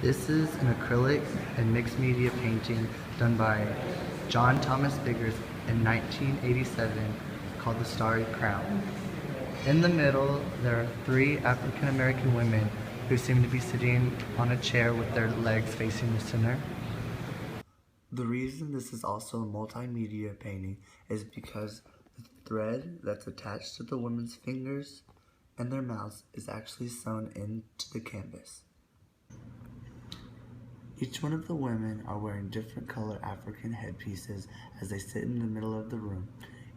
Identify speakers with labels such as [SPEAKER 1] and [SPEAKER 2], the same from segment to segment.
[SPEAKER 1] This is an acrylic and mixed media painting done by John Thomas Biggers in 1987 called The Starry Crown. In the middle, there are three African American women who seem to be sitting on a chair with their legs facing the center. The reason this is also a multimedia painting is because the thread that's attached to the women's fingers and their mouths is actually sewn into the canvas. Each one of the women are wearing different color African headpieces as they sit in the middle of the room.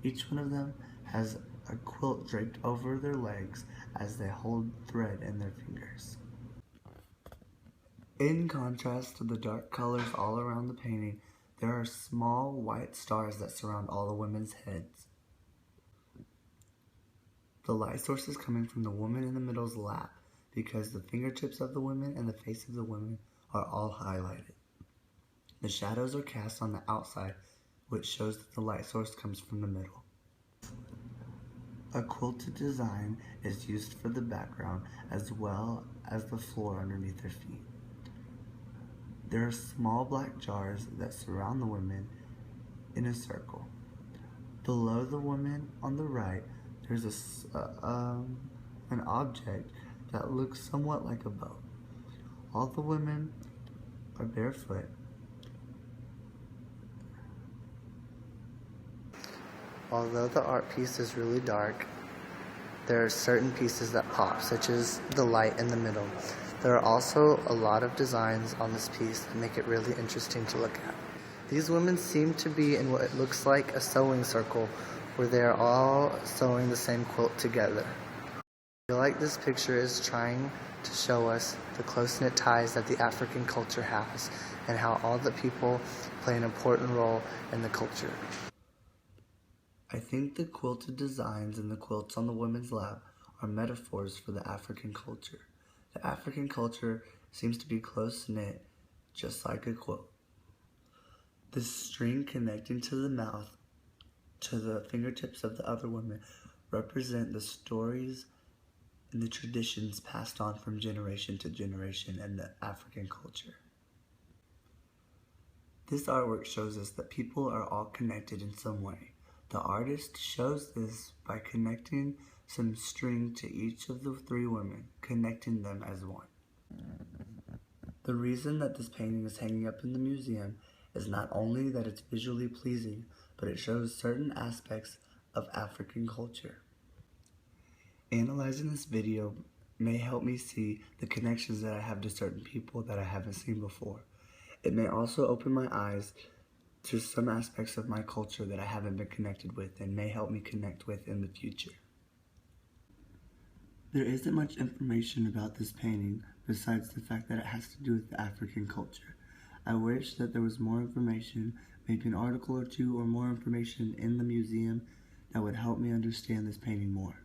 [SPEAKER 1] Each one of them has a quilt draped over their legs as they hold thread in their fingers. In contrast to the dark colors all around the painting, there are small white stars that surround all the women's heads. The light source is coming from the woman in the middle's lap because the fingertips of the women and the face of the women are all highlighted. The shadows are cast on the outside, which shows that the light source comes from the middle. A quilted design is used for the background as well as the floor underneath their feet. There are small black jars that surround the women in a circle. Below the woman on the right, there's an object that looks somewhat like a boat. All the women are barefoot. Although the art piece is really dark, there are certain pieces that pop, such as the light in the middle. There are also a lot of designs on this piece that make it really interesting to look at. These women seem to be in what looks like a sewing circle, where they are all sewing the same quilt together. I feel like this picture is trying to show us the close-knit ties that the African culture has and how all the people play an important role in the culture. I think the quilted designs and the quilts on the women's lap are metaphors for the African culture. The African culture seems to be close-knit, just like a quilt. The string connecting to the mouth to the fingertips of the other women represent the stories and the traditions passed on from generation to generation in the African culture. This artwork shows us that people are all connected in some way. The artist shows this by connecting some string to each of the three women, connecting them as one. The reason that this painting is hanging up in the museum is not only that it's visually pleasing, but it shows certain aspects of African culture. Analyzing this video may help me see the connections that I have to certain people that I haven't seen before. It may also open my eyes to some aspects of my culture that I haven't been connected with and may help me connect with in the future. There isn't much information about this painting besides the fact that it has to do with the African culture. I wish that there was more information, maybe an article or two or more information in the museum that would help me understand this painting more.